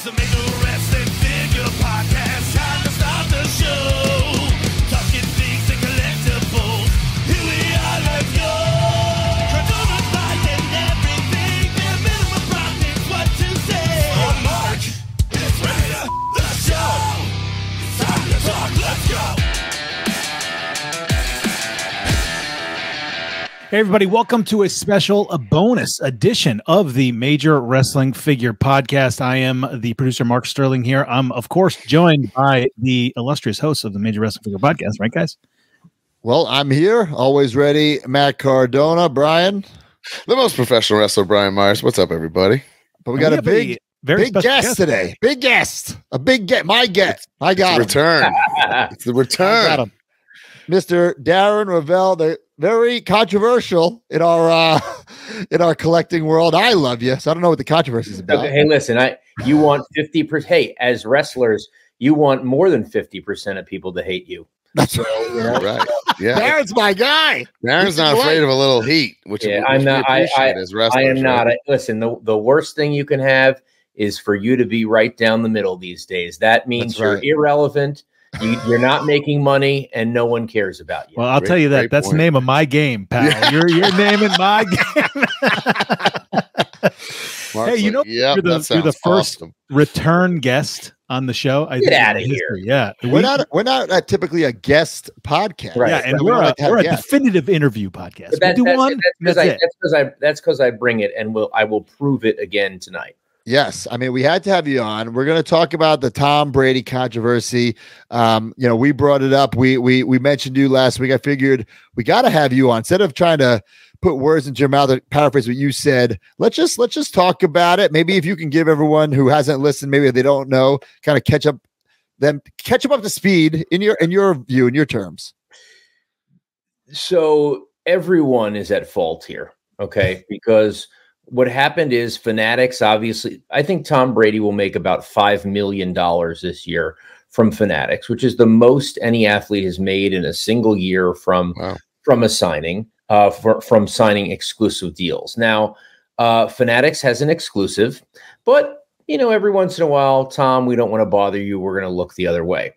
It's the Major Wrestling Figure Podcast. Time to start the show. Talking things and collectibles. Here we are, let's go. Controllers buying everything. Their minimum profits, what to say. On Mark, it's ready to the show. It's time to talk, let's go. Hey everybody, welcome to a bonus edition of the Major Wrestling Figure Podcast. I am the producer, Mark Sterling here. I'm, of course, joined by the illustrious hosts of the Major Wrestling Figure Podcast, right, guys? Well, I'm here, always ready. Matt Cardona, Brian. The most professional wrestler, Brian Myers. What's up, everybody? But we got a big guest today. Big guest. A big guest. My guest. I got him. Return. It's the return. I got him. Mr. Darren Rovell, the very controversial in our collecting world. I love you, so I don't know what the controversy is about. Okay, hey, listen, you want 50%. Hey, as wrestlers, you want more than 50% of people to hate you. That's so, you know? Right. Yeah, Darren's my guy. Darren's not afraid of a little heat, which I'm not. I am not. Right? Listen, the worst thing you can have is for you to be right down the middle these days. That means you're irrelevant. You're not making money, and no one cares about you. Well, I'll tell you that. That's the name of my game, pal. Yeah. You're naming my game. Hey, you know, you're the first return guest on the show. Get out of here! Yeah, we're not typically a guest podcast, right? Yeah, and we're a definitive interview podcast. That's because I bring it, and I will prove it again tonight. Yes. I mean, we had to have you on. We're going to talk about the Tom Brady controversy. We brought it up. We mentioned you last week. I figured we got to have you on. Instead of trying to put words into your mouth to paraphrase what you said, let's just talk about it. Maybe if you can give everyone who hasn't listened, maybe they don't know, kind of catch up to speed in your view, in your terms. So everyone is at fault here. Okay. Because what happened is Fanatics, obviously, I think Tom Brady will make about $5 million this year from Fanatics, which is the most any athlete has made in a single year from a signing, from signing exclusive deals. Now, Fanatics has an exclusive, but, every once in a while, Tom, we don't want to bother you. We're going to look the other way.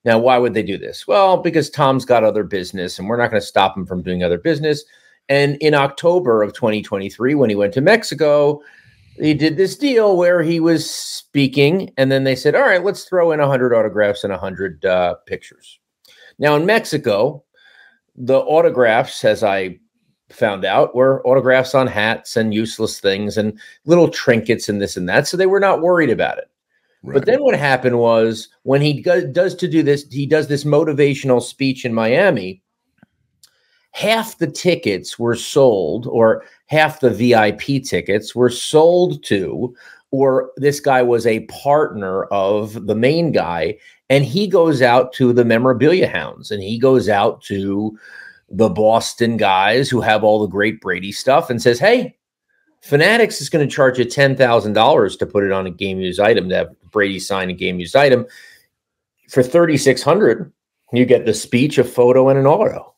Now, why would they do this? Well, because Tom's got other business, and we're not going to stop him from doing other business. And in October of 2023, when he went to Mexico, he did this deal where he was speaking, and then they said, all right, let's throw in 100 autographs and 100 pictures. Now, in Mexico, the autographs, as I found out, were autographs on hats and useless things and little trinkets and this and that, so they were not worried about it. Right. But then what happened was when he does this motivational speech in Miami, half the tickets were sold, or half the VIP tickets were sold to, or this guy was a partner of the main guy, and he goes out to the memorabilia hounds, and he goes out to the Boston guys who have all the great Brady stuff and says, hey, Fanatics is going to charge you $10,000 to put it on a game used item, to have Brady sign a game used item. For $3,600, you get the speech, a photo, and an auto.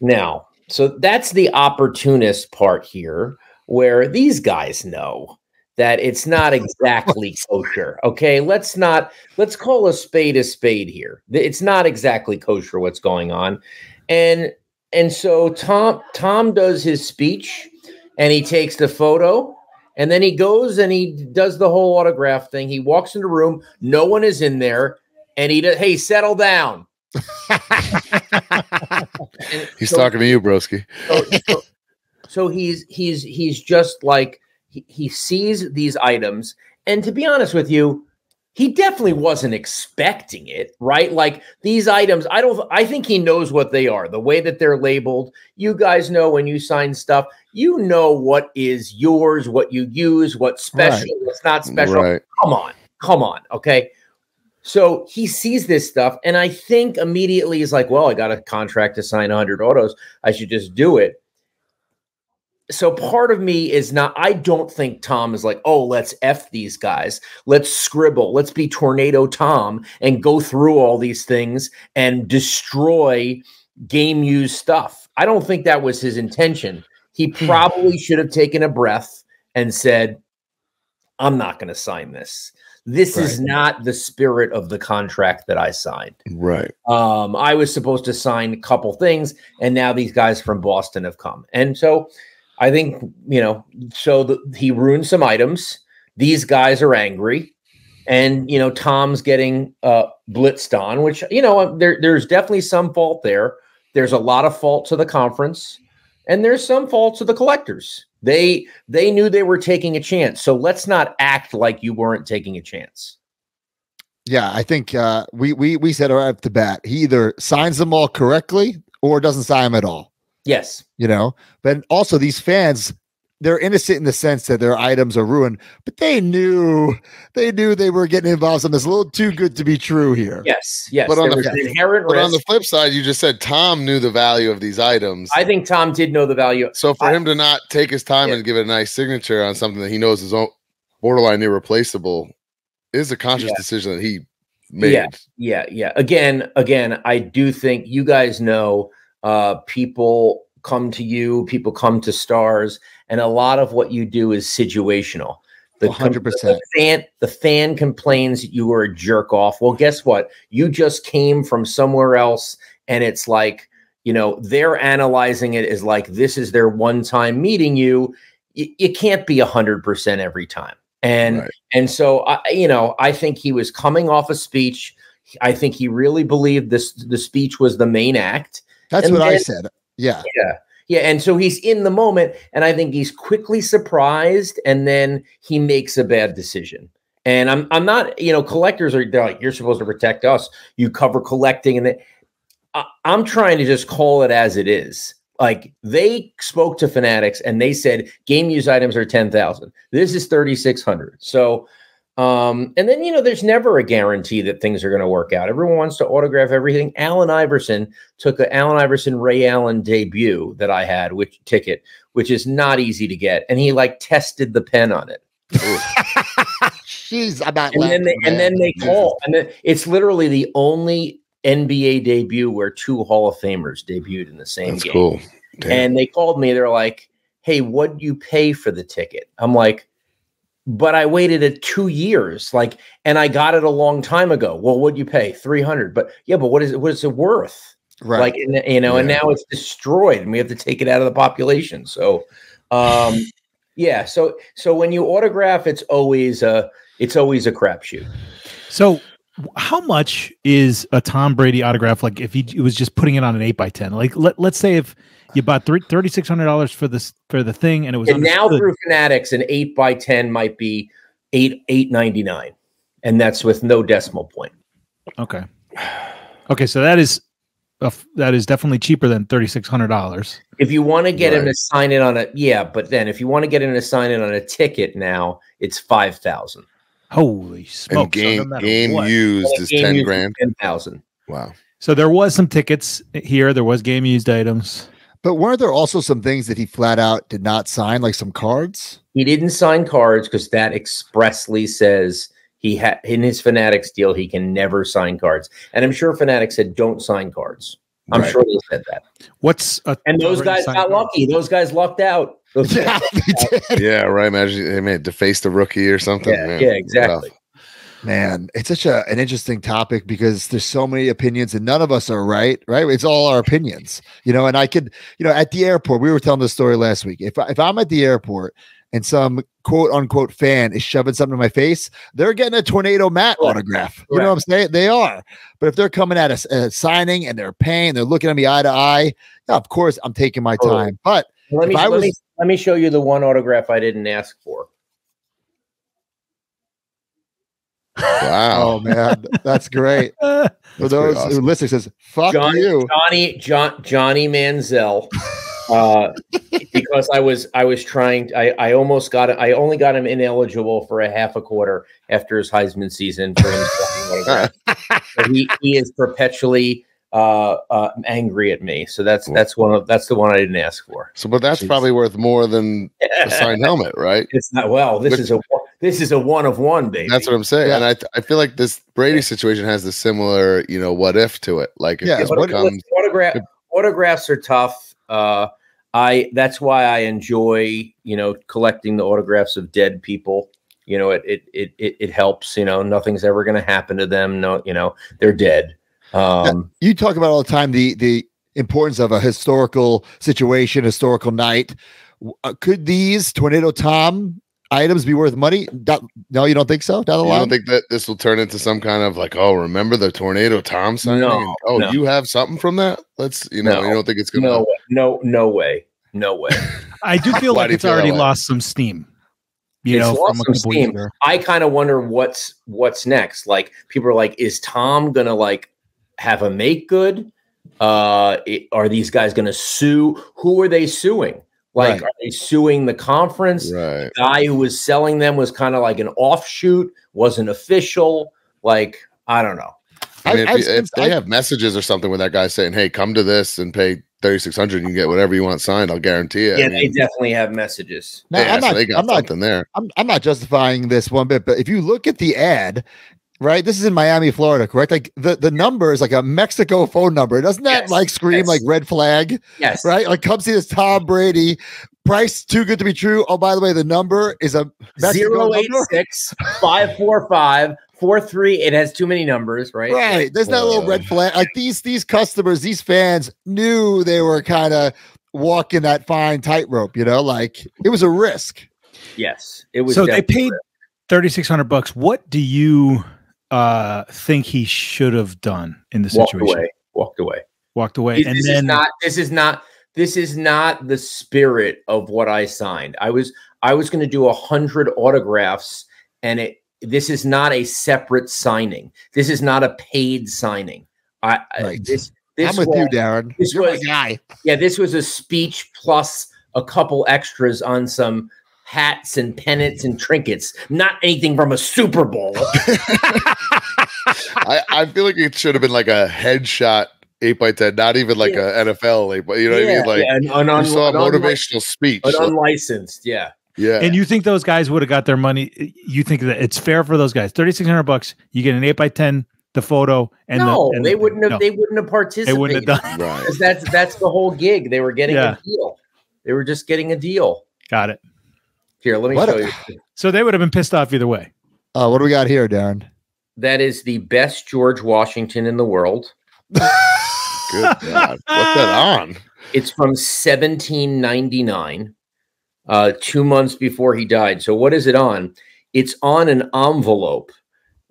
Now, so that's the opportunist part here, where these guys know that it's not exactly kosher. Okay, let's call a spade here. It's not exactly kosher what's going on. And so Tom does his speech, and he takes the photo, and then he goes and he does the whole autograph thing. He walks in the room, no one is in there, and hey, settle down. He's talking to you, broski. So he's just like he sees these items, and to be honest with you, he definitely wasn't expecting it, right? Like these items, I think he knows what they are, the way that they're labeled. You guys know when you sign stuff, you know what is yours, what you use, what's special, what's not special. Right. Come on, okay. So he sees this stuff, and I think immediately he's like, well, I got a contract to sign 100 autos. I should just do it. So part of me is not, I don't think Tom is like, oh, let's F these guys. Let's scribble. Let's be Tornado Tom and go through all these things and destroy game used stuff. I don't think that was his intention. He probably should have taken a breath and said, I'm not going to sign this. This is not the spirit of the contract that I signed. Right. I was supposed to sign a couple things, and now these guys from Boston have come. And so I think, he ruined some items. These guys are angry. And, Tom's getting blitzed on, which, there's definitely some fault there. There's a lot of fault to the conference, and there's some fault to the collectors. They knew they were taking a chance. So let's not act like you weren't taking a chance. Yeah, I think we said right off the bat, he either signs them all correctly or doesn't sign them at all. Yes. But also these fans, they're innocent in the sense that their items are ruined, but they knew they were getting involved in this a little too good to be true here. Yes. But on on the flip side, you just said Tom knew the value of these items. I think Tom did know the value. So for him to not take his time and give it a nice signature on something that he knows is borderline irreplaceable is a conscious decision that he made. Yeah. Again, I do think you guys know people come to you, people come to stars, and a lot of what you do is situational. 100%. The fan complains you were a jerk off. Well, guess what? You just came from somewhere else, and it's like, they're analyzing it as like this is their one time meeting you. It can't be 100% every time. And so I think he was coming off a speech. I think he really believed the speech was the main act. That's what I said. Yeah. And so he's in the moment, and I think he's quickly surprised, and then he makes a bad decision. And I'm not, collectors they're like, you're supposed to protect us. You cover collecting, and I'm trying to just call it as it is. Like, they spoke to Fanatics and they said game use items are 10,000. This is 3,600. So, and then, there's never a guarantee that things are going to work out. Everyone wants to autograph everything. Allen Iverson took an Allen Iverson Ray Allen debut that I had, which is not easy to get. And he tested the pen on it. Jeez, about and then they call, and then it's literally the only NBA debut where two Hall of Famers debuted in the same game. Cool. Damn. And they called me. They're like, "Hey, what'd you pay for the ticket?" I'm like, "But I waited 2 years, and I got it a long time ago." "Well, what'd you pay?" $300. But what is it worth? Right. And now it's destroyed, and we have to take it out of the population. So, yeah. So when you autograph, it's always a crapshoot. So, how much is a Tom Brady autograph? Like, if he was just putting it on an 8x10, like let's say if you bought $3,600 for the thing, and it was now through Fanatics, an 8x10 might be $8.99, and that's with no decimal point. Okay. So that is definitely cheaper than $3,600. If you want to get him to sign it on but then if you want to get him to sign it on a ticket now, it's $5,000. Holy smokes! And game used is 10 grand. 10,000. Wow. So there was some tickets here. There was game used items. But weren't there also some things that he flat out did not sign, like some cards? He didn't sign cards because that expressly says he had in his Fanatics deal he can never sign cards. And I'm sure Fanatics said don't sign cards. I'm sure they said that. And those guys got lucky. Those guys lucked out. Yeah, right. Imagine they may deface the rookie or something. Yeah, exactly. Tough. Man, it's such an interesting topic because there's so many opinions and none of us are right? It's all our opinions, and I could, at the airport, we were telling this story last week. If I'm at the airport and some quote unquote fan is shoving something in my face, they're getting a Tornado Matt autograph. You know what I'm saying? They are. But if they're coming at a signing and they're paying, they're looking at me eye to eye, of course I'm taking my time. But let me show you the one autograph I didn't ask for. Wow. Oh man, that's great. For those who listen, says fuck you. Johnny Manziel. Because I was trying, I only got him ineligible for a half a quarter after his Heisman season for him. So he is perpetually angry at me. So that's the one I didn't ask for. So, but that's probably worth more than a signed helmet, right? It's not. Well, this is a one of one, baby. That's what I'm saying. Yeah. And I feel like this Brady situation has the similar, what if to it. Like, autographs are tough. That's why I enjoy, collecting the autographs of dead people. it helps. Nothing's ever going to happen to them. No, they're dead. You talk about all the time the importance of a historical situation, historical night. Could these Tornado Tom items be worth money? No, you don't think so? Down the line? You don't think that this will turn into some kind of like, oh, remember the Tornado Tom signing? No. You have something from that? Let's, you don't think it's gonna? No way. I do feel like it's already lost some steam. Lost some steam. I kind of wonder what's next. Like, people are like, is Tom gonna like have a make good? Are these guys gonna sue? Who are they suing? Like, Are they suing the conference? Right. The guy who was selling them was kind of like an offshoot, wasn't official. Like, I don't know. I mean, if they have messages or something with that guy saying, "Hey, come to this and pay $3,600, you can get whatever you want signed," I'll guarantee it. Yeah, they definitely have messages. No, they got something there. I'm not justifying this one bit, but if you look at the ad, right, this is in Miami, Florida, correct? Like the number is like a Mexico phone number. Doesn't that scream like red flag? Yes. Right? Like, come see this Tom Brady. Price too good to be true. Oh, by the way, the number is a Mexico 086-545-43. It has too many numbers, right? Right. There's that little red flag. Like, these customers, these fans knew they were kind of walking that fine tightrope, like it was a risk. Yes. It was. So they paid $3,600. What do you think he should have done in the situation? Walked away. This is not the spirit of what I signed. I was going to do 100 autographs, and this is not a separate signing. This is not a paid signing. I'm with you, Darren. You're my guy. Yeah, this was a speech plus a couple extras on some hats and pennants and trinkets, not anything from a Super Bowl. I feel like it should have been like a headshot 8x10, not even like a NFL 8 by, what I mean? Like, you saw a motivational speech. An unlicensed, yeah. And you think those guys would have got their money? You think that it's fair for those guys? $3,600, you get an 8x10, the photo, and they wouldn't have. They wouldn't have participated. They wouldn't have done right. Because that's the whole gig. They were getting a deal. They were just getting a deal. Got it. Here, let me show you. So they would have been pissed off either way. What do we got here, Darren? That is the best George Washington in the world. Good God. What's that on? It's from 1799, 2 months before he died. So what is it on? It's on an envelope.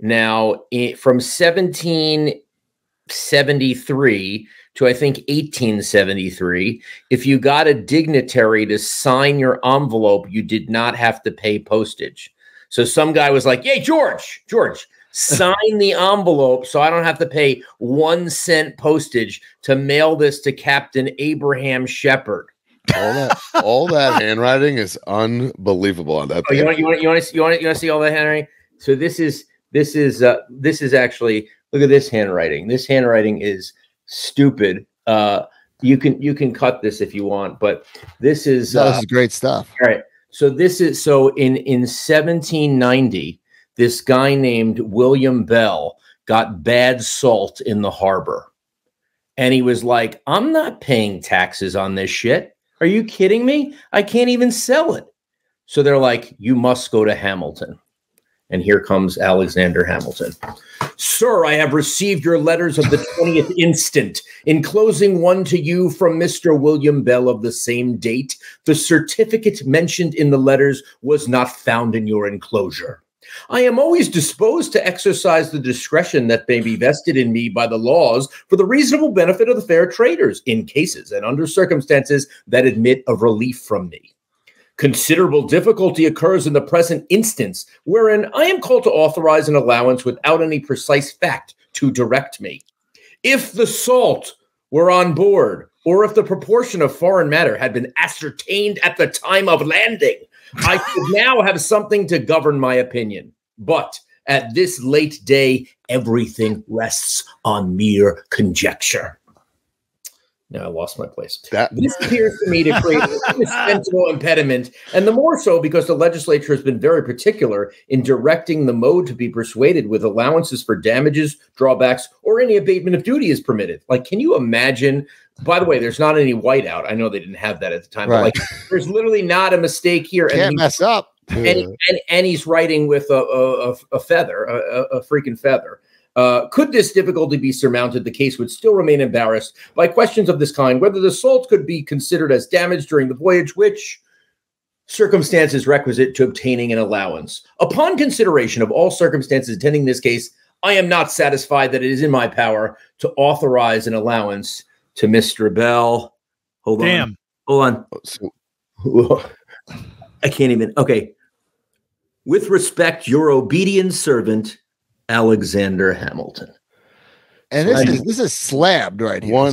Now, from 1773 to, I think, 1873, if you got a dignitary to sign your envelope, you did not have to pay postage. So some guy was like, "Yay, George, sign the envelope so I don't have to pay 1 cent postage to mail this to Captain Abraham Shepard." All that handwriting is unbelievable on that. You want to see all that handwriting? So this is actually, look at this handwriting. This handwriting is stupid. You can cut this if you want, but this is great stuff. All right. So in 1790. This guy named William Bell got bad salt in the harbor. And he was like, "I'm not paying taxes on this shit. Are you kidding me? I can't even sell it." So they're like, "You must go to Hamilton." And here comes Alexander Hamilton. "Sir, I have received your letters of the 20th instant, enclosing one to you from Mr. William Bell of the same date. The certificate mentioned in the letters was not found in your enclosure. I am always disposed to exercise the discretion that may be vested in me by the laws for the reasonable benefit of the fair traders in cases and under circumstances that admit of relief from me. Considerable difficulty occurs in the present instance, wherein I am called to authorize an allowance without any precise fact to direct me. If the salt were on board, or if the proportion of foreign matter had been ascertained at the time of landing, I could now have something to govern my opinion. But at this late day, everything rests on mere conjecture." Now I lost my place. This appears to me to create an indispensable impediment, and the more so because the legislature has been very particular in directing the mode to be persuaded with allowances for damages, drawbacks, or any abatement of duty is permitted. Like, can you imagine? By the way, there's not any whiteout. I know they didn't have that at the time, but like, there's literally not a mistake here. Can't mess up. and he's writing with a feather, a freaking feather. Could this difficulty be surmounted, the case would still remain embarrassed by questions of this kind, whether the salt could be considered as damage during the voyage, which circumstances requisite to obtaining an allowance. Upon consideration of all circumstances attending this case, I am not satisfied that it is in my power to authorize an allowance to Mr. Bell. Hold on. I can't even. Okay. With respect, your obedient servant, Alexander Hamilton. And this is slammed right here.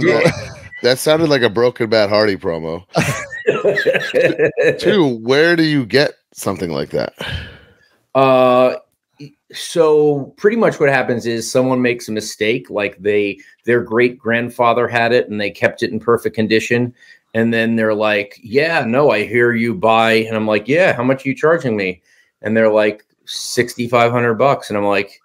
That sounded like a Broken Matt Hardy promo. 2, where do you get something like that? So pretty much what happens is someone makes a mistake, like their great grandfather had it and they kept it in perfect condition. And then they're like, yeah, no, I hear you buy. And I'm like, yeah, how much are you charging me? And they're like, $6,500. And I'm like,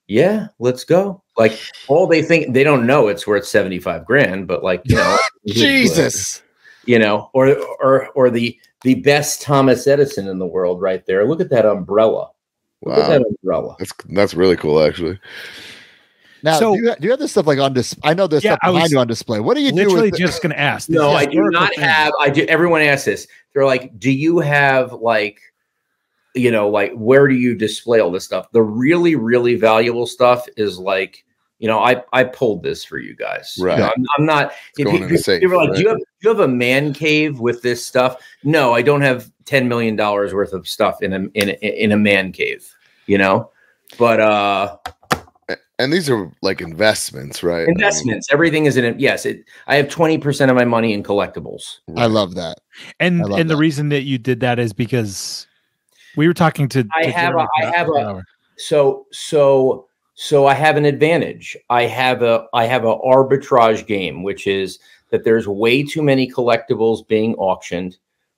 yeah, let's go. Like, all they think, they don't know it's worth 75 grand, but like, you know, Jesus, you know, or the best Thomas Edison in the world right there. Look at that umbrella. Look at that umbrella. That's really cool, actually. Now, do you have this stuff like on display? I know there's stuff behind you on display. What do you do? Literally just going to ask. No, I do not have. I do. Everyone asks this. They're like, do you have like, you know, like, where do you display all this stuff? The really, really valuable stuff is like, you know, I pulled this for you guys. Right. You know, I'm not. If you were like, right? do you have a man cave with this stuff? No, I don't have $10 million worth of stuff in a man cave. You know, but and these are like investments, right? Investments. Everything is in it. Yes, I have 20% of my money in collectibles. I love that. And the reason that you did that is because we were talking to. So I have an advantage. I have a arbitrage game, which is that there's way too many collectibles being auctioned.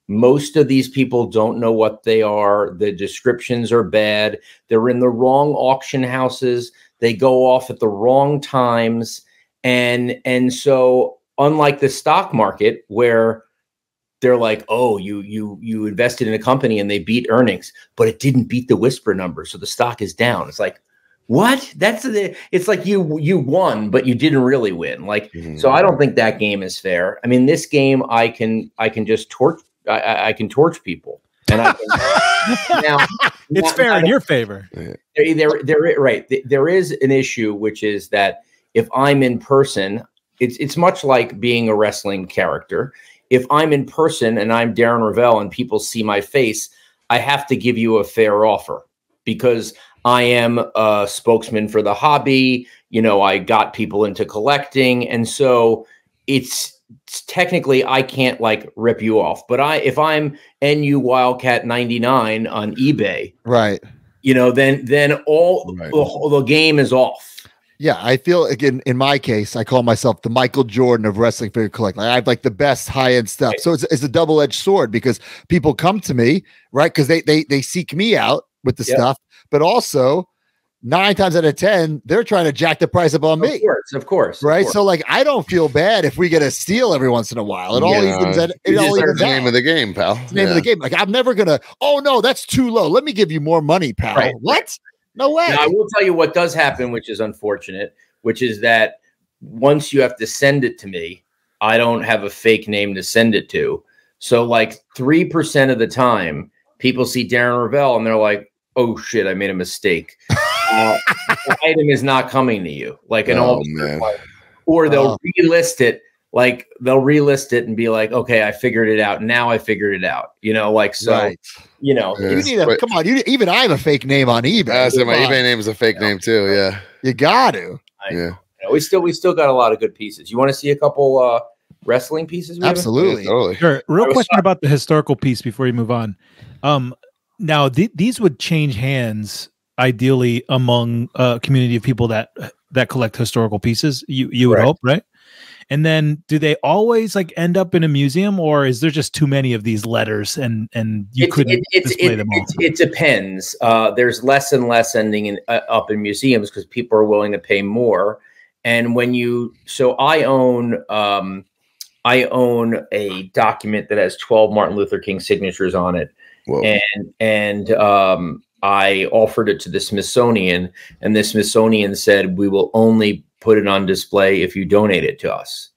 Most of these people don't know what they are. The descriptions are bad. They're in the wrong auction houses. They go off at the wrong times. And so unlike the stock market where they're like, oh, you invested in a company and they beat earnings, but it didn't beat the whisper number. So the stock is down. It's like, what? It's like you won, but you didn't really win. Like, so I don't think that game is fair. I mean, this game, I can just torch. I can torch people, and I can, it's fair in your favor. There is an issue, which is that if I'm in person, it's much like being a wrestling character. If I'm in person and I'm Darren Rovell and people see my face, I have to give you a fair offer because I am a spokesman for the hobby. You know, I got people into collecting, and so it's technically I can't like rip you off, but if I'm NU Wildcat 99 on eBay, right? You know, then the game is off. Yeah, I feel again in my case, I call myself the Michael Jordan of wrestling figure collecting. I have like the best high end stuff, so it's a double edged sword because people come to me, right? Because they seek me out with the stuff, but also 9 times out of 10, they're trying to jack the price up on me. Of course. Right. Of course. So like, I don't feel bad if we get a steal every once in a while. It all evens out. It all evens out. Name of the game, pal. It's the name of the game. Like, I'm never going to, oh no, that's too low. Let me give you more money, pal. Right. What? No way. Now, I will tell you what does happen, which is unfortunate, which is that once you have to send it to me, I don't have a fake name to send it to. So like 3% of the time, people see Darren Rovell and they're like, oh shit, I made a mistake. The item is not coming to you, like an or they'll relist it. Like they'll relist it and be like, okay, I figured it out. Now I figured it out. You know, like so. You know, you need a come on. Even I have a fake name on eBay. So my eBay name is a fake name too. Yeah, you got to. We still got a lot of good pieces. You want to see a couple wrestling pieces? Absolutely. Totally. Sure. Real question about the historical piece before you move on. Now these would change hands ideally among a community of people that collect historical pieces. You would hope, right? And then do they always like end up in a museum, or is there just too many of these letters and you couldn't display them all? It depends. There's less and less ending up in museums because people are willing to pay more. And when I own a document that has 12 Martin Luther King signatures on it. Whoa. and I offered it to the Smithsonian, and the Smithsonian said, we will only put it on display if you donate it to us.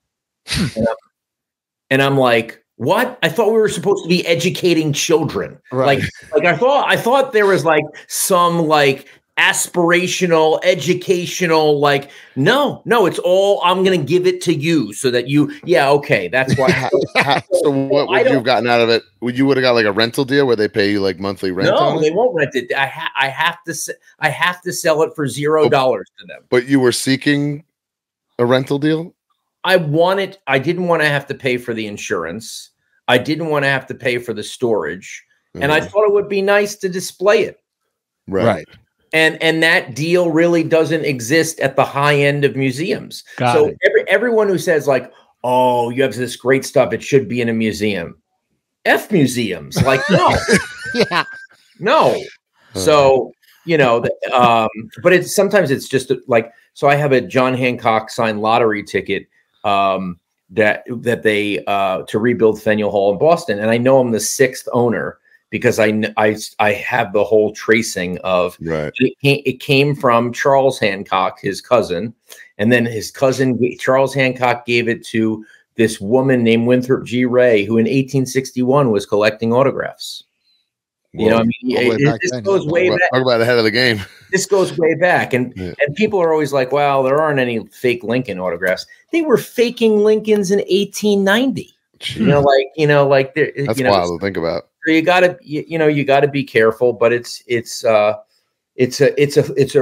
And I'm like, what? I thought we were supposed to be educating children. Right. Like I thought there was like some like aspirational, educational, like, no, it's all, I'm going to give it to you so that you, okay, that's why. So what would you have gotten out of it? You would have got like a rental deal where they pay you like monthly rent? No, they won't rent it. I have to sell it for $0 to them. But you were seeking a rental deal? I didn't want to have to pay for the insurance. I didn't want to have to pay for the storage. And I thought it would be nice to display it. Right. And that deal really doesn't exist at the high end of museums. So everyone who says like, oh, you have this great stuff, it should be in a museum. F museums. Like, no. Yeah. No. So, but sometimes it's just like, so I have a John Hancock signed lottery ticket that they to rebuild Faneuil Hall in Boston. And I know I'm the 6th owner because I have the whole tracing of it came from Charles Hancock, his cousin, and then his cousin Charles Hancock gave it to this woman named Winthrop G. Ray, who in 1861 was collecting autographs. Whoa. This goes way back. Talk about ahead of the game. This goes way back, and people are always like, "Well, there aren't any fake Lincoln autographs." They were faking Lincolns in 1890. Jeez. That's wild to think about. You gotta be careful, but it's a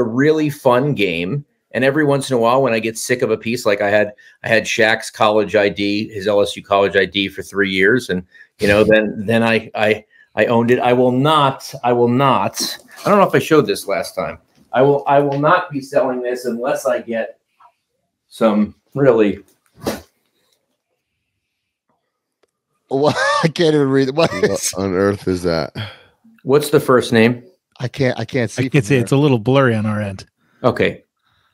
really fun game. And every once in a while, when I get sick of a piece, like I had Shaq's college ID, his LSU college ID for 3 years, and then I owned it. I will not. I don't know if I showed this last time. I will not be selling this unless I get some really. Well, I can't even read it. What on earth is that? What's the first name? I can't see. I can see it's a little blurry on our end. Okay.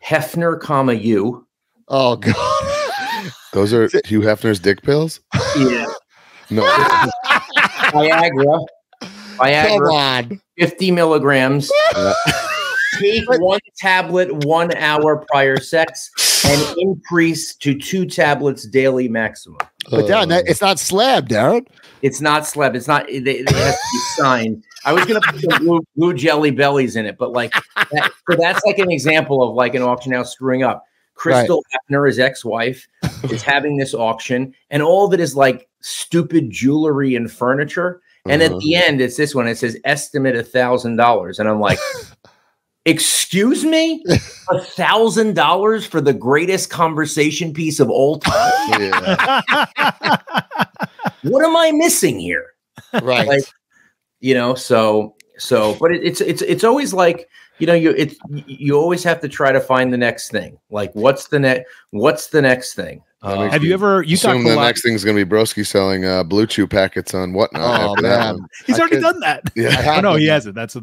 Hefner, U. Oh God. Those are Hugh Hefner's dick pills? Yeah. No. Viagra. Come on. 50 milligrams. Take 1 tablet 1 hour prior sex and increase to 2 tablets daily maximum. But Darren, it's not slab, Darren. It's not slab. It's not. It has to be signed. I was going to put some blue jelly bellies in it, but that's like an example of like an auction house screwing up. Crystal Hefner, his ex-wife, is having this auction, and all of it is like stupid jewelry and furniture. And at the end, it's this one. It says estimate $1,000, and I'm like, excuse me, $1,000 for the greatest conversation piece of all time? Yeah. What am I missing here? Right. But it's always like, you always have to try to find the next thing. Like, what's the next thing? Have you ever? You talked assume the next thing is going to be Broski selling Blue Chew packets on whatnot. Oh man, he's already done that. Yeah, no, he hasn't. That is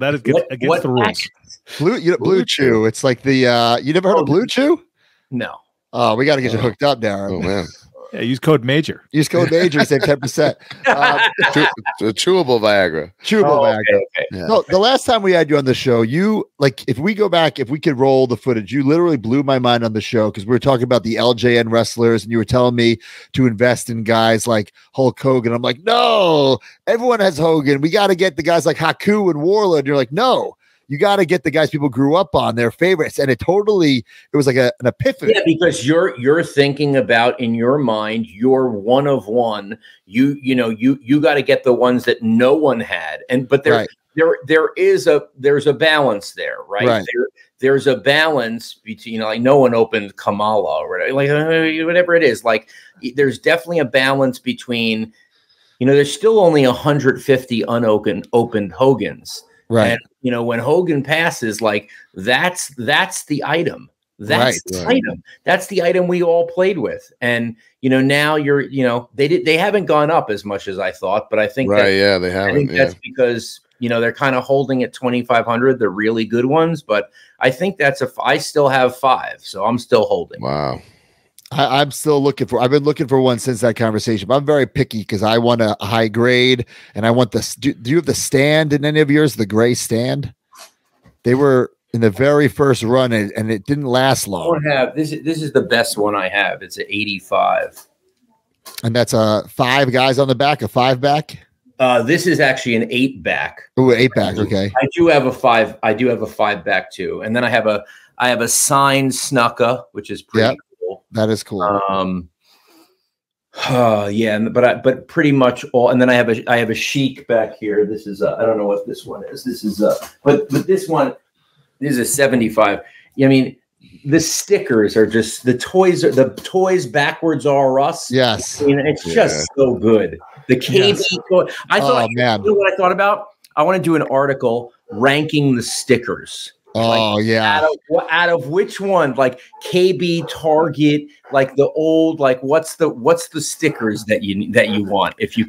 against the rules. Blue Chew. It's like the you never heard of Blue Chew? No. Oh, we got to get you hooked up, Darren. Oh man. Yeah, use code MAJOR. Use code MAJOR, save 10%. Chewable Viagra. Chewable Viagra. Okay. Yeah. No, the last time we had you on the show, if we go back, if we could roll the footage, you literally blew my mind on the show because we were talking about the LJN wrestlers and you were telling me to invest in guys like Hulk Hogan. I'm like, no, everyone has Hogan. We got to get the guys like Haku and Warlord. And you're like, no. You got to get the guys people grew up on, their favorites, and it was like an epiphany. Yeah, because you're thinking about in your mind, you're one of one. You got to get the ones that no one had, but there's a balance there, right? There's a balance between like no one opened Kamala or whatever it is. Like there's definitely a balance between, there's still only 150 unopened Hogans. Right. And, when Hogan passes, like that's the item. That's the item. That's the item we all played with. And, now they haven't gone up as much as I thought, but I think they haven't. I think that's because, they're kind of holding at 2,500, the really good ones, but I think I still have 5, so I'm still holding. Wow. I'm still looking for. I've been looking for one since that conversation. But I'm very picky because I want a high grade, and I want the. Do you have the stand in any of yours? The gray stand. They were in the very first run, and it didn't last I long. don't have this. This is the best one I have. It's an 85. And that's a 5 guys on the back, a 5 back. This is actually an 8 back. Oh, 8 back. Okay. I do have a 5. I do have a 5 back too, and then I have a signed Snuka, which is pretty cool. That is cool. Yeah, but pretty much all. And then I have a Chic back here. This is I don't know what this one is. This is but this one is a 75. I mean, the stickers are just the toys backwards are us. Yes. I mean, it's just so good. The KB toy. I thought, man. You know what I thought about? I want to do an article ranking the stickers. Oh, yeah. Out of which one? Like KB, Target, like the old, like what's the stickers that you want if you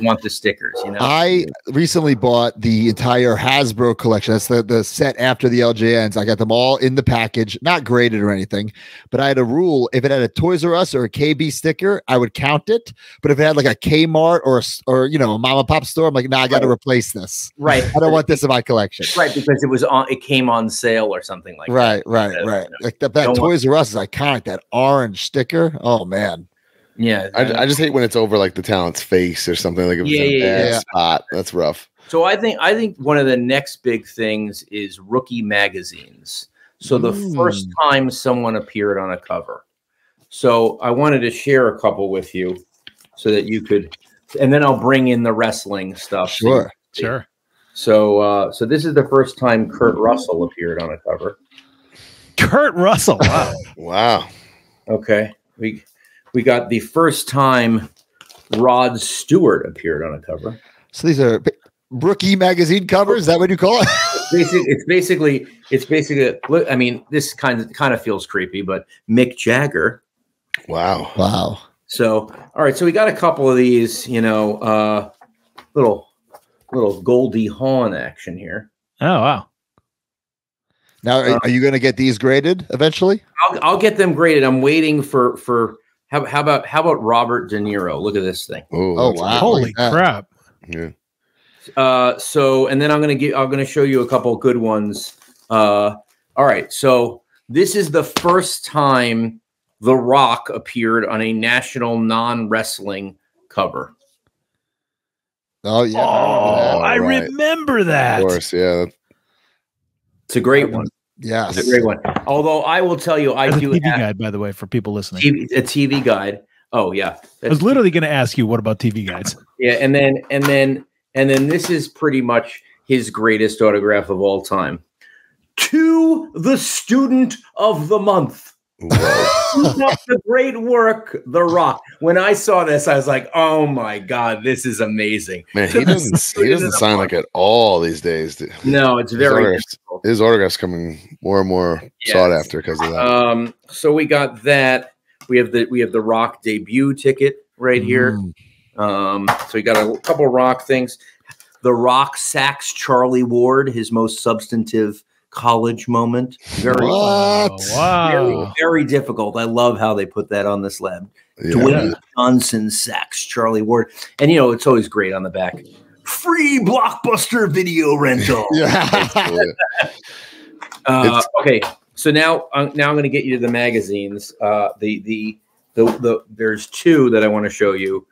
want the stickers, you know? I recently bought the entire Hasbro collection. That's the set after the LJNs. I got them all in the package, not graded or anything, but I had a rule. If it had a Toys R Us or a KB sticker, I would count it. But if it had like a Kmart or a mom and pop store, I'm like, nah, I got to replace this. Right. I don't want this in my collection. Right, because it came on sale or something like that. Right. Like that Toys R Us is iconic. That orange sticker. Oh man. Yeah. I just hate when it's over like the talent's face or something, like if it's in a bad spot. That's rough. So I think one of the next big things is rookie magazines. So the first time someone appeared on a cover. So I wanted to share a couple with you so that you could, and then I'll bring in the wrestling stuff. Sure. So this is the first time Kurt Russell appeared on a cover. Kurt Russell. Wow. Wow. Okay. We got the first time Rod Stewart appeared on a cover. So these are rookie magazine covers. Is that what you call it? It's basically. I mean, this kind of feels creepy, but Mick Jagger. Wow. So, all right. So we got a couple of these, little Goldie Hawn action here. Oh, wow. Now, are you going to get these graded eventually? I'll get them graded. I'm waiting for how about Robert De Niro? Look at this thing. Oh wow! Holy crap! Yeah. So, and then I'm gonna show you a couple of good ones. All right. So this is the first time The Rock appeared on a national non-wrestling cover. Oh yeah! I remember that. Of course, yeah. It's a great one. Yeah, it's a great one. Although I will tell you, I do a TV have guide, by the way, for people listening. a TV guide. Oh yeah, I was literally going to ask you, what about TV guides? Yeah, and then this is pretty much his greatest autograph of all time. To the student of the month. Keep up the great work, The Rock. When I saw this, I was like, "Oh my god, this is amazing!" Man, he doesn't sign like at all these days. Dude. No, it's very difficult. His autographs coming more and more sought after because of that. So we got that. We have the Rock debut ticket right here. So we got a couple of Rock things. The Rock sacks Charlie Ward, his most substantive college moment. Very, very difficult. I love how they put that on the slab. Yeah. Dwayne Johnson sacks Charlie Ward. And it's always great on the back. Free Blockbuster video rental. Okay. So now I'm going to get you to the magazines. There's two that I want to show you.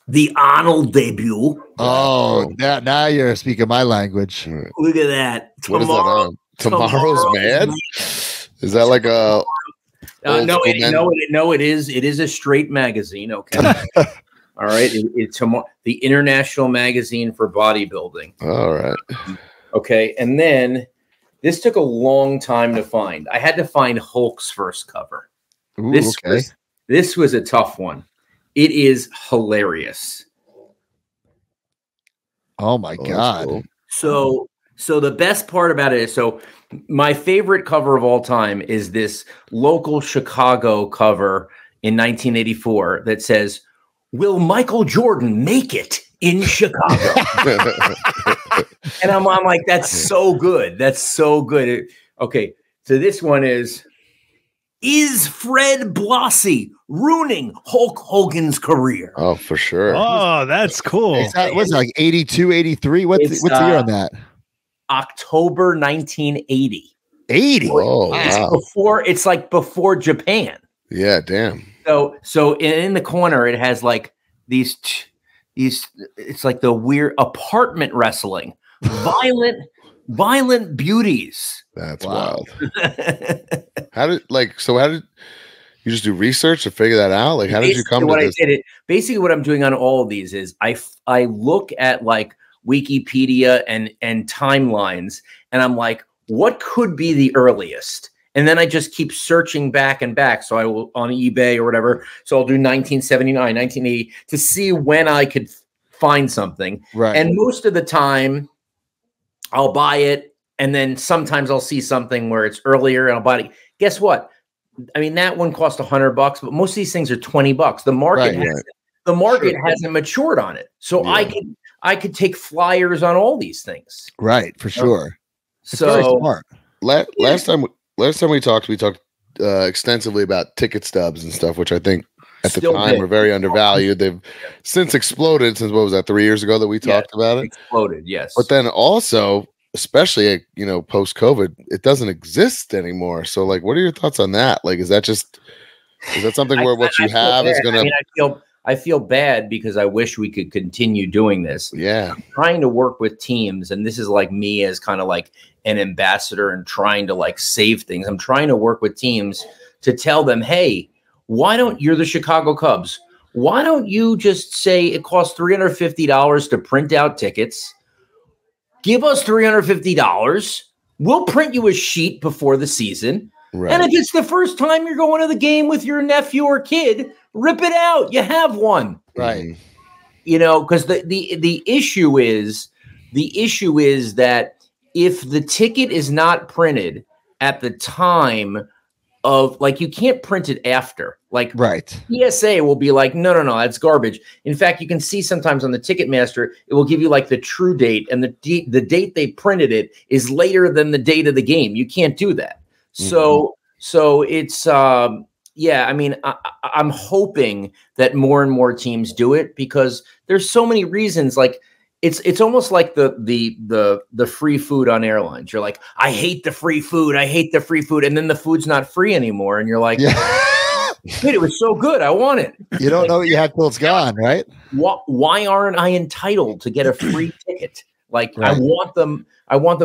The Arnold debut. Oh, now you're speaking my language. Look at that. What is that on? Tomorrow's Man? Is that like a? No, it is. It is a straight magazine. Okay. All right. It's the International Magazine for Bodybuilding. All right. Okay. And then this took a long time to find. I had to find Hulk's first cover. Ooh, this was a tough one. It is hilarious. Oh my god! Cool. So the best part about it is, my favorite cover of all time is this local Chicago cover in 1984 that says, "Will Michael Jordan make it in Chicago?" And I'm like, that's so good. That's so good. Okay, so this one is Is Fred Blassie ruining Hulk Hogan's career? Oh, for sure. Oh, that's cool. What's it, like 82, 83? What's the year on that? October 1980. 80. Oh, wow. It's like before Japan. Yeah, damn. So in the corner it has like these it's like the weird apartment wrestling. Violent beauties. That's wild. How did you just do research to figure that out? Like, how did you come to this? Basically, what I'm doing on all of these is I look at like Wikipedia and timelines, and I'm like, what could be the earliest? And then I just keep searching back and back. So I will on eBay or whatever. So I'll do 1979, 1980 to see when I could find something. Right. And most of the time, I'll buy it, and then sometimes I'll see something where it's earlier, and I'll buy it. Guess what? I mean, that one cost $100, but most of these things are $20. The market hasn't matured on it, so I could take flyers on all these things. Right, for sure. It's very smart. Last time we talked extensively about ticket stubs and stuff, which I think at the time were very undervalued. They've since exploded since, what was that, 3 years ago that we talked about it? Exploded, yes. But then also, especially, post COVID, it doesn't exist anymore. So like, what are your thoughts on that? Like, is that something where what you have is going to, I feel bad because I wish we could continue doing this. Yeah. I'm trying to work with teams, and this is like me as kind of like an ambassador and trying to like save things. I'm trying to work with teams to tell them, hey, you're the Chicago Cubs. Why don't you just say it costs $350 to print out tickets? Give us $350. We'll print you a sheet before the season. Right. And if it's the first time you're going to the game with your nephew or kid, rip it out. You have one. Right. Because the issue is that if the ticket is not printed at the time of, like, you can't print it after. Like, right. PSA will be like, no, that's garbage. In fact, you can see sometimes on the Ticketmaster, it will give you like the true date, and the date they printed it is later than the date of the game. You can't do that. So it's I mean, I'm hoping that more and more teams do it, because there's so many reasons. Like, it's almost like the free food on airlines. You're like, I hate the free food, and then the food's not free anymore, and you're like, dude, it was so good, I want it. You don't know what you had till it's gone, right? Why aren't I entitled to get a free ticket? Like, right. I want them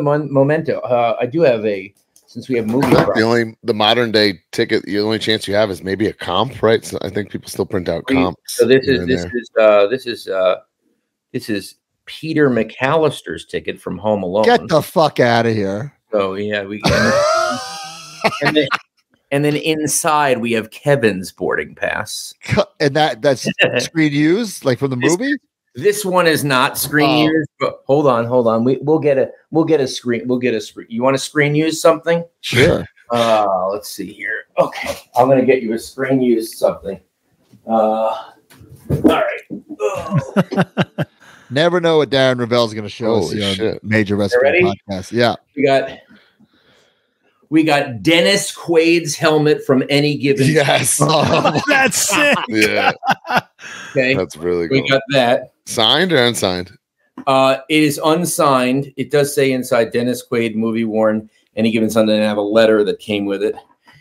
on memento. I do have since we have movie. The modern day ticket, the only chance you have is maybe a comp, right? So I think people still print out comps. So this is Peter McAllister's ticket from Home Alone. Get the fuck out of here. Oh yeah, we and then inside we have Kevin's boarding pass. And that's screen used, like from the movie? This one is not screen used, but hold on. We'll get a screen. You want to screen use something? Sure. Let's see here. Okay. I'm gonna get you a screen use something. All right. Never know what Darren Rovell is going to show us here on Major Wrestling Podcast. Yeah. We got Dennis Quaid's helmet from Any Given. Yes. Oh, that's sick. Yeah. Okay. That's really cool. We got that. Signed or unsigned? It is unsigned. It does say inside Dennis Quaid movie worn Any Given Sunday, and I have a letter that came with it.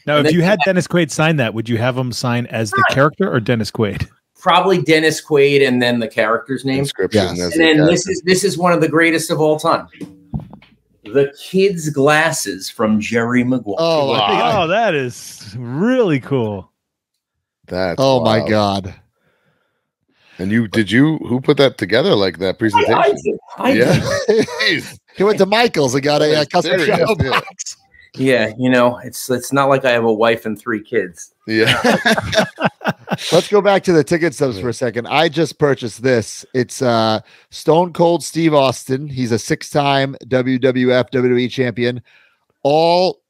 Now, if you had Dennis Quaid sign that, would you have him sign as the character or Dennis Quaid? Probably Dennis Quaid and then the character's name. Inscription. Yes. And then this is one of the greatest of all time. The Kid's Glasses from Jerry Maguire. Oh, wow. Oh, that is really cool. That's my God. And who put that together, like that presentation? I did. He went to Michael's and got a custom shadow box. Yeah, it's not like I have a wife and 3 kids. Yeah. Let's go back to the ticket stubs for a second. I just purchased this. It's Stone Cold Steve Austin. He's a 6-time WWF WWE champion. All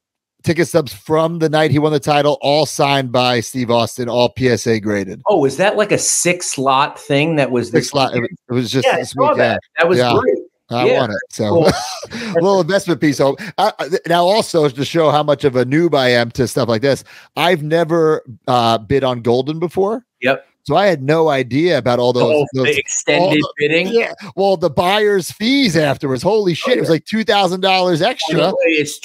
ticket stubs from the night he won the title, all signed by Steve Austin, all PSA graded. Oh, is that like a 6-slot thing that was this? 6 slot. It was just this week. That was great. I want it. So Cool. a little investment piece. So now also to show how much of a noob I am to stuff like this, I've never bid on Golden before. Yep. So I had no idea about all those The extended bidding. Yeah. Well, the buyer's fees afterwards. Holy shit. It was like $2,000 extra. It's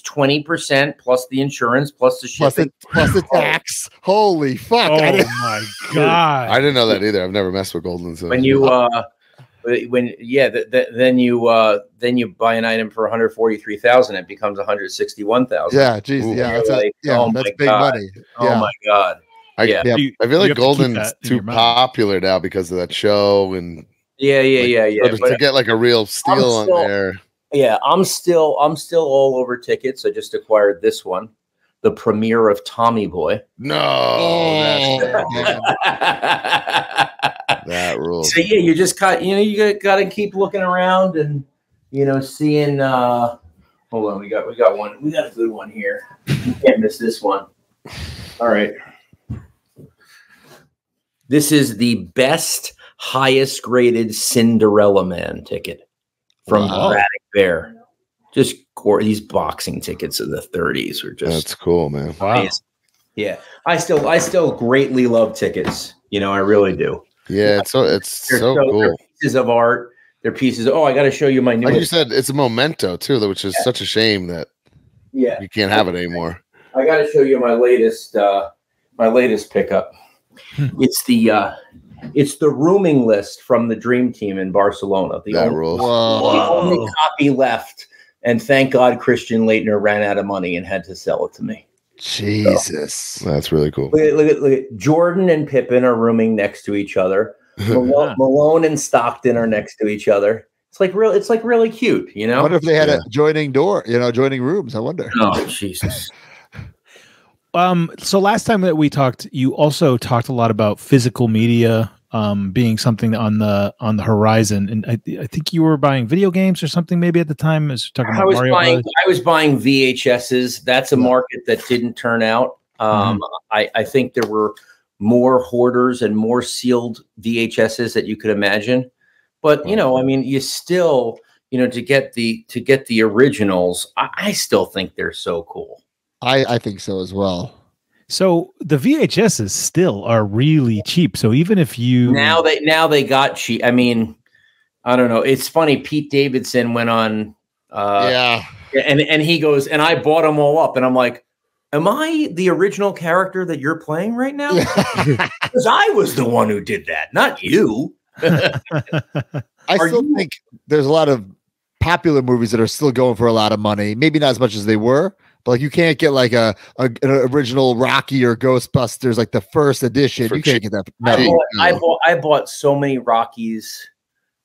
20% plus the insurance, plus the shipping. Plus the tax. Holy fuck. Oh my God. I didn't know that either. I've never messed with Golden. So When you then you buy an item for 143,000, it becomes 161,000. Yeah, geez, yeah, that's big money. Oh my God. I feel like Golden's too mind. popular now because of that show and Yeah. to get like a real steal on there. Yeah, I'm still all over tickets. I just acquired this one, the premiere of Tommy Boy. No, that rules. So yeah, you just got to keep looking around and seeing. Hold on, we got one. We got a good one here. You can't miss this one. All right. This is the best, highest graded Cinderella Man ticket from Braddock Bear. Just these boxing tickets of the 30s are just that's cool, man. Wow. Yeah, I still greatly love tickets. I really do. Yeah, it's so cool. They're pieces of art. They're pieces. I got to show you my new. Like you said, it's a memento too, which is such a shame that you can't have it anymore. I got to show you my latest pickup. It's the rooming list from the Dream Team in Barcelona. The only copy left, and thank God Christian Laettner ran out of money and had to sell it to me. Jesus, so, that's really cool. Look at Jordan and Pippen are rooming next to each other. Malone and Stockton are next to each other. It's like really cute, I wonder if they had a joining door, joining rooms. I wonder. Oh Jesus. So last time that we talked, you also talked a lot about physical media being something on the horizon, and I think you were buying video games or something maybe at the time. As talking about I was buying VHSs. That's a market that didn't turn out. I think there were more hoarders and more sealed VHSs that you could imagine. But you still, to get the originals, I still think they're so cool. I think so as well. So the VHSs still are really cheap. So even if you now they got cheap. I mean, I don't know. It's funny. Pete Davidson went on. And he goes, and I bought them all up, and I'm like, am I the original character that you're playing right now? Because I was the one who did that, not you. I still think there's a lot of popular movies that are still going for a lot of money. Maybe not as much as they were, but like you can't get like an original Rocky or Ghostbusters, like the first edition. You can't get that. No. I bought so many Rockies,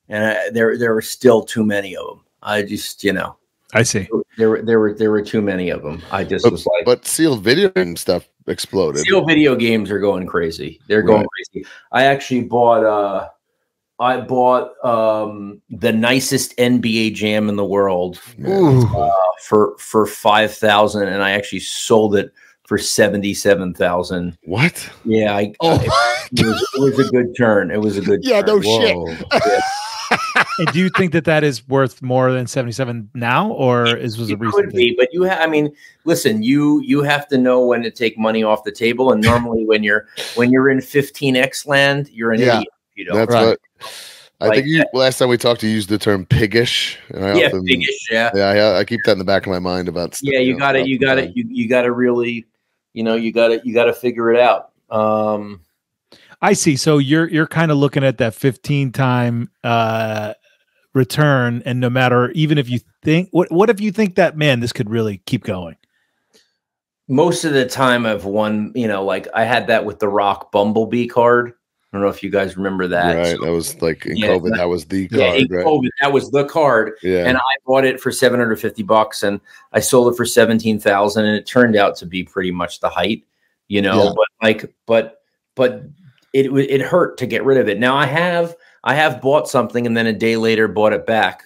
and there were still too many of them. I just, I see. There were too many of them. I just was like, but sealed video game stuff exploded. Sealed video games are going crazy. They're going crazy. I actually bought the nicest NBA Jam in the world for $5,000, and I actually sold it for $77,000. What? Yeah, it was a good turn. It was a good turn. No shit. Yeah. And do you think that is worth more than 77 now, or was a recent? Could be, but listen, you have to know when to take money off the table, and normally when you're in 15x land, you're an idiot. That's what I think. Last time we talked, you used the term piggish. Piggish. Yeah. I keep that in the back of my mind about stuff. Yeah, you got to really, you got to figure it out. I see. So you're kind of looking at that 15-time return, and no matter, even if you think, what if you think that, man, this could really keep going? Most of the time I've won, like I had that with the Rock Bumblebee card. I don't know if you guys remember that. Right. So, that was like in COVID. That was the card. In COVID, that was the card. Yeah. And I bought it for $750, and I sold it for $17,000, and it turned out to be pretty much the height, but it hurt to get rid of it. Now I have bought something and then a day later bought it back.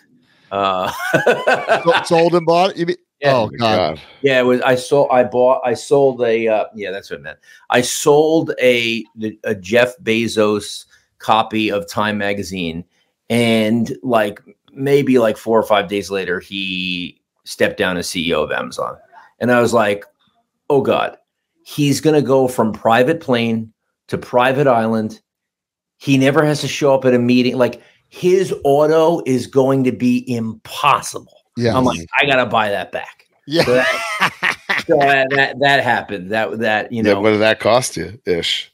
Sold and bought it? You mean? Yeah. Oh God. Yeah, it was. I sold a. That's what I meant. I sold a Jeff Bezos copy of Time magazine, and like maybe like 4 or 5 days later, he stepped down as CEO of Amazon. And I was like, oh God, he's going to go from private plane to private island. He never has to show up at a meeting. Like, his auto is going to be impossible. Yeah. I'm like, I got to buy that back. Yeah. So that happened. That you know, what did that cost you ish?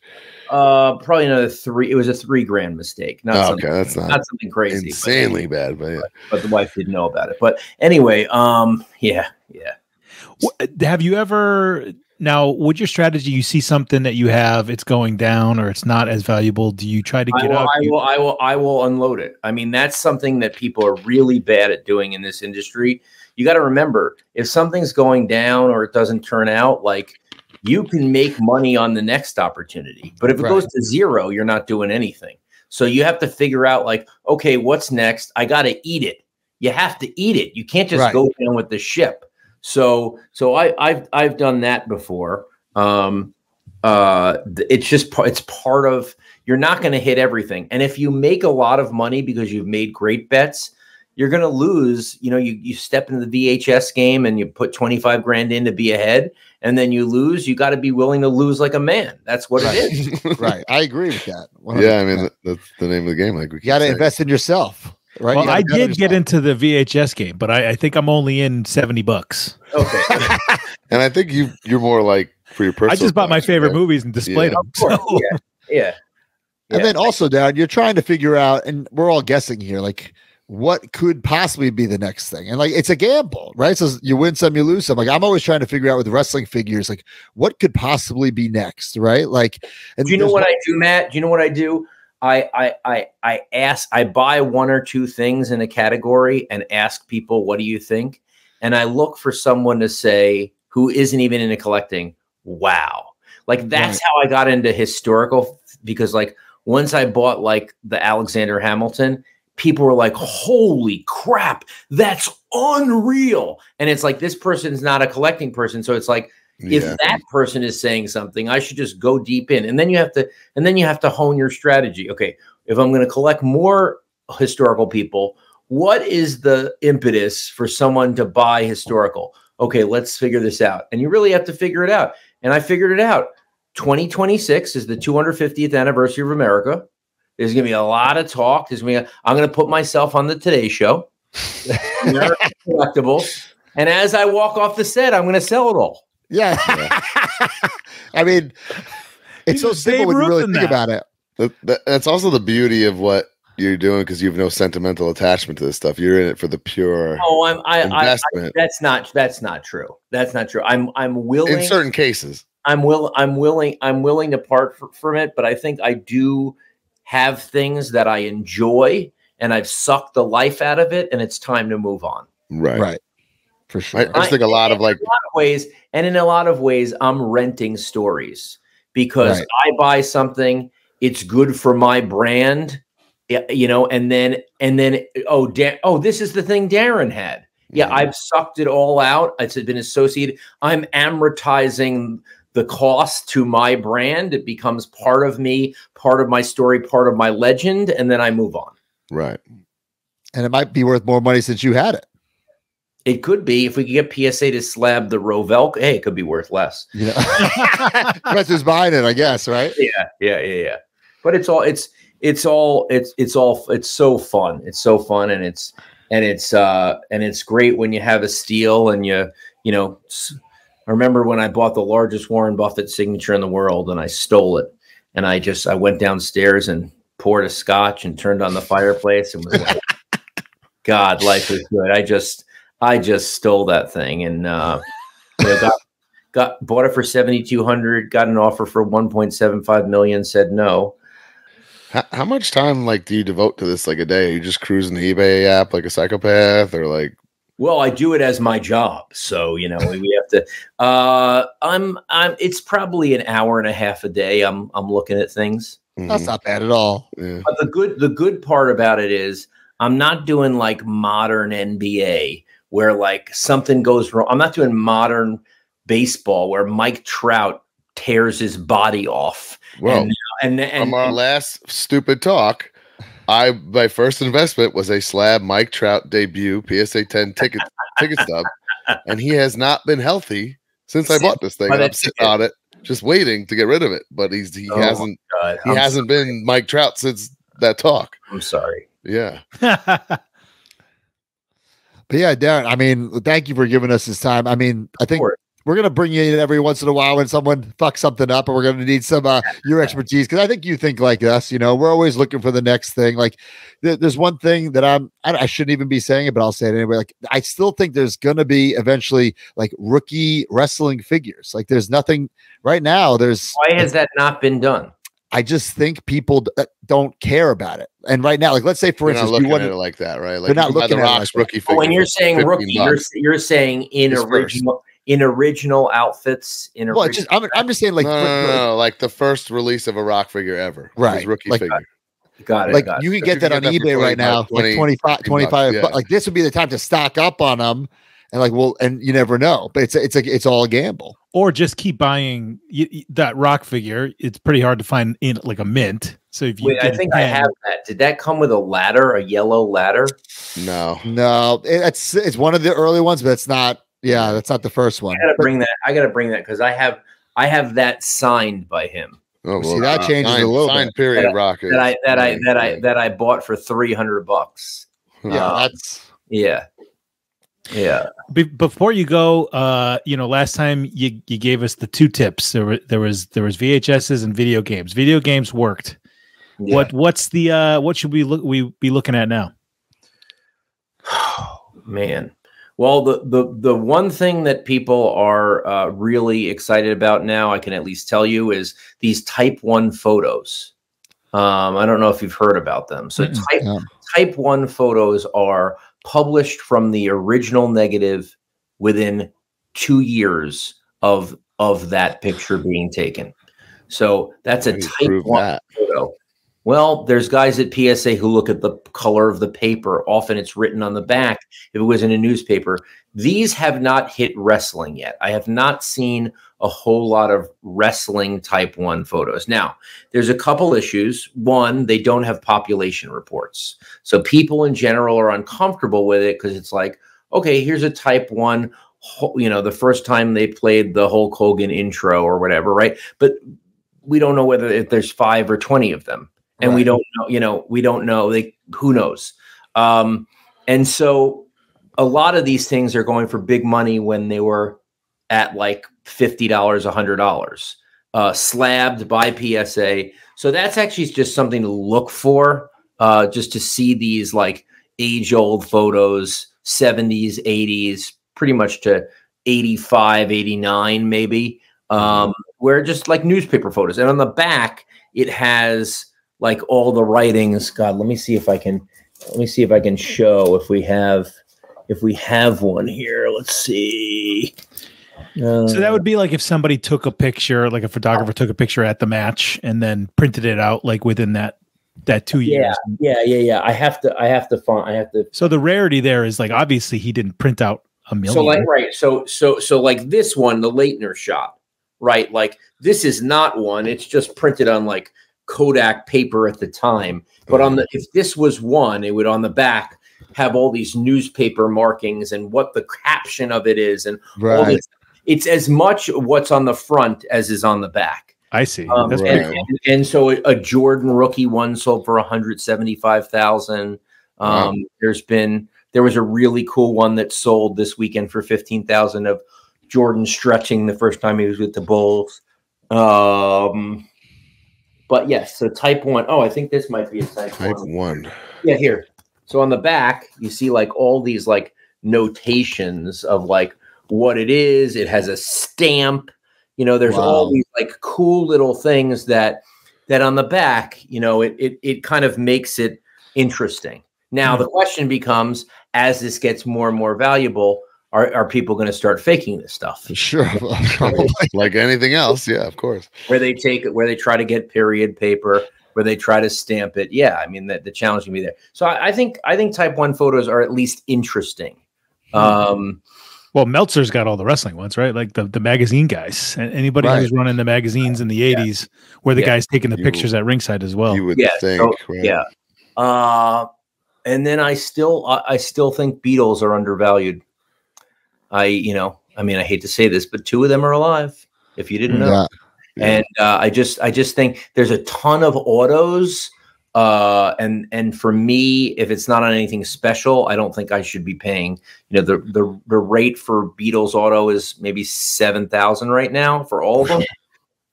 Probably another $3. It was a $3,000 mistake. Not Okay, that's not something crazy, insanely bad, but yeah. But the wife didn't know about it. But anyway, yeah. Have you ever now with your strategy? You see something that you have, it's going down or it's not as valuable. Do you try to get out? I will unload it. I mean, that's something that people are really bad at doing in this industry. You got to remember, if something's going down or it doesn't turn out, like, you can make money on the next opportunity. But if it goes to zero, you're not doing anything. So you have to figure out, like, okay, what's next? I got to eat it. You have to eat it. You can't just go down with the ship. So I've done that before. It's part of, you're not going to hit everything. And if you make a lot of money because you've made great bets, you're going to lose. You know, you step into the VHS game and you put 25 grand in to be ahead, and then you lose. You got to be willing to lose like a man. That's what it is. Right. I agree with that. 100%. Yeah. I mean, that's the name of the game. Like, you got to invest in yourself. Right. Well, I did get into the VHS game, but I think I'm only in $70. Okay. And I think you're more like for your personal. I just bought my favorite movies and displayed them. Of course. So. Yeah. And then also, Darren, you're trying to figure out, and we're all guessing here, like, what could possibly be the next thing? And like, it's a gamble, right? So you win some, you lose some. Like, I'm always trying to figure out with wrestling figures, like, what could possibly be next, right? Like, and do you know what I do, Matt? Do you know what I do? I buy one or two things in a category and ask people, what do you think? And I look for someone to say, who isn't even into collecting, wow. Like, that's how I got into historical, because like, once I bought like the Alexander Hamilton, people were like, holy crap, that's unreal. And it's like, this person's not a collecting person. So it's like, if that person is saying something, I should just go deep in. And then you have to hone your strategy. Okay, if I'm going to collect more historical people, what is the impetus for someone to buy historical? Okay, let's figure this out. And you really have to figure it out. And I figured it out. 2026 is the 250th anniversary of America. There's going to be a lot of talk. I'm going to put myself on the Today Show, American Collectibles. And as I walk off the set, I'm going to sell it all. Yeah. I mean, it's so simple when you really think about it. That's also the beauty of what you're doing, because you have no sentimental attachment to this stuff. You're in it for the pure investment. That's not true. That's not true. I'm willing in certain cases. I'm willing to part from it, but I think I do have things that I enjoy, and I've sucked the life out of it, and it's time to move on. Right. For sure. I just think in a lot of ways, I'm renting stories, because I buy something, it's good for my brand, you know, and then this is the thing Darren had. Yeah, I've sucked it all out. It's been associated. I'm amortizing the cost to my brand. It becomes part of me, part of my story, part of my legend, and then I move on. Right. And it might be worth more money since you had it. It could be. If we could get PSA to slab the Rovell, hey, it could be worth less. Yeah. That's who's buying it, I guess, right? Yeah. But it's so fun. It's so fun, and it's great when you have a steal, and you know. I remember when I bought the largest Warren Buffett signature in the world, and I stole it, and I went downstairs and poured a scotch and turned on the fireplace and was like, God, life is good. I just stole that thing, and bought it for $7,200, got an offer for $1.75 million, said no. How much time do you devote to this? Like a day? Are you just cruising the eBay app like a psychopath, or like? Well, I do it as my job, so we have to. It's probably an hour and a half a day. I'm looking at things. That's not bad at all. Yeah. But the good part about it is I'm not doing like modern NBA where like something goes wrong. I'm not doing modern baseball where Mike Trout tears his body off. Well, and from our last stupid talk, my first investment was a slab Mike Trout debut PSA 10 ticket stub, and he has not been healthy since I bought this thing. And I'm sitting on it, just waiting to get rid of it. But he hasn't been Mike Trout since that talk. I'm sorry. Yeah. But yeah, Darren, I mean, thank you for giving us this time. I mean, I think we're going to bring you in every once in a while when someone fucks something up, and we're going to need some your expertise, because I think you think like us. You know, we're always looking for the next thing. Like, there's one thing that I shouldn't even be saying it, but I'll say it anyway. Like, I still think there's going to be eventually like rookie wrestling figures. Like, there's nothing right now. Why has that not been done? I just think people don't care about it. And right now, like, let's say, for They're instance, not you looking want at it like that, right? Like, they're not looking at the Rock's rookie figure. When you're saying rookie, you're saying in His original outfits. Well, I'm just saying, like, no, like the first release of a Rock figure ever, right? His rookie like, figure. Got it. Like, you can get that on eBay right now, like 25. Yeah. But like, this would be the time to stock up on them, and like, well, and you never know. But it's all a gamble. Or just keep buying that Rock figure. It's pretty hard to find in like a mint. So if you, I think I have that. Did that come with a ladder, a yellow ladder? No, it's one of the early ones, but it's not. Yeah, that's not the first one. I gotta bring that because I have that signed by him. Oh, well, see, that changes a little bit. Period Rock that I bought for $300. Yeah, Yeah. Before you go, last time you gave us the two tips. There was VHSs and video games. Video games worked. Yeah. What should we be looking at now? Man. Well, the one thing that people are really excited about now, I can at least tell you, is these Type 1 photos. I don't know if you've heard about them. So Type 1 photos are published from the original negative within 2 years of that picture being taken. So that's a Type 1 photo. Well, there's guys at PSA who look at the color of the paper. Often it's written on the back if it was in a newspaper. These have not hit wrestling yet. I have not seen a whole lot of wrestling Type 1 photos. Now, there's a couple issues. One, they don't have population reports. So people in general are uncomfortable with it because it's like, okay, here's a Type 1, the first time they played the Hulk Hogan intro or whatever, right? But we don't know if there's 5 or 20 of them. And we don't know, we don't know, who knows? And so a lot of these things are going for big money when they were at like $50, $100, slabbed by PSA. So that's actually just something to look for, just to see these like age-old photos, 70s, 80s, pretty much to 85, 89 maybe, where just like newspaper photos. And on the back, it has like all the writings. God, let me see if I can show if we have one here. Let's see. So that would be like if somebody took a picture, like a photographer took a picture at the match and then printed it out like within that 2 years. Yeah. I have to. So the rarity there is like, obviously he didn't print out a million. So like, right. So like this one, the Leitner shot, right? Like this is not one. It's just printed on like Kodak paper at the time, but if this was one, it would on the back have all these newspaper markings and what the caption of it is, and all this. It's as much what's on the front as is on the back. I see. That's and so a Jordan rookie one sold for $175,000. Wow. There was a really cool one that sold this weekend for $15,000 of Jordan stretching the first time he was with the Bulls. But yes, so Type 1. Oh, I think this might be a Type 1. Yeah, here. So on the back, you see like all these like notations of like what it is. It has a stamp. There's all these like cool little things that on the back, it kind of makes it interesting. Now the question becomes, as this gets more and more valuable, are people going to start faking this stuff? Sure. Like anything else. Yeah, of course. Where they try to get period paper, where they try to stamp it. Yeah. I mean, the challenge can be there. So I think Type 1 photos are at least interesting. Well, Meltzer's got all the wrestling ones, right? Like the magazine guys. And anybody who's running the magazines in the 80s, where the guy's taking the pictures at ringside as well. You would think, right? Yeah. And then I still think Beatles are undervalued. I hate to say this, but 2 of them are alive. If you didn't know, and I just think there's a ton of autos. And for me, if it's not on anything special, I don't think I should be paying. The rate for Beatles auto is maybe $7,000 right now for all of them,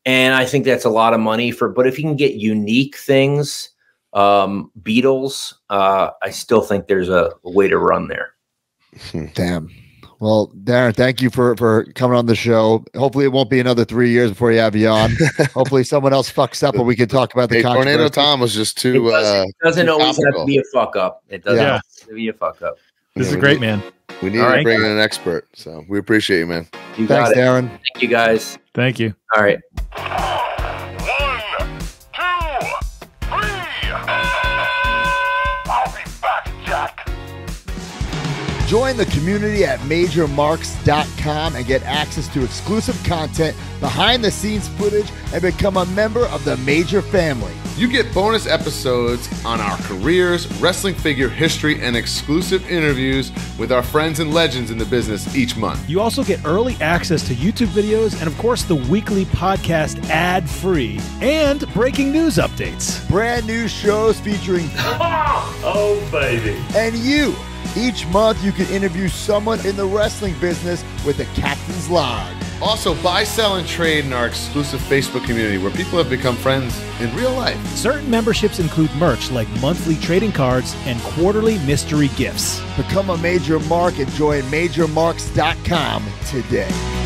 and I think that's a lot of money for. But if you can get unique things, Beatles, I still think there's a way to run there. Damn. Well, Darren, thank you for coming on the show. Hopefully it won't be another 3 years before you have you on. Hopefully someone else fucks up and we can talk about the Tornado Tom was just too doesn't always have to be a fuck up. It doesn't have to be a fuck up. This is great, man. We need to bring in an expert. So we appreciate you, man. Thanks, Darren. Thank you, guys. Thank you. All right. 1, 2, 3. I'll be back, Jack. Join the community at MajorMarks.com and get access to exclusive content, behind-the-scenes footage, and become a member of the Major family. You get bonus episodes on our careers, wrestling figure history, and exclusive interviews with our friends and legends in the business each month. You also get early access to YouTube videos and, of course, the weekly podcast ad-free and breaking news updates. Brand new shows featuring Oh, baby. and you. Each month, you can interview someone in the wrestling business with a Captain's Log. Also, buy, sell, and trade in our exclusive Facebook community where people have become friends in real life. Certain memberships include merch like monthly trading cards and quarterly mystery gifts. Become a Major Mark and join MajorMarks.com today.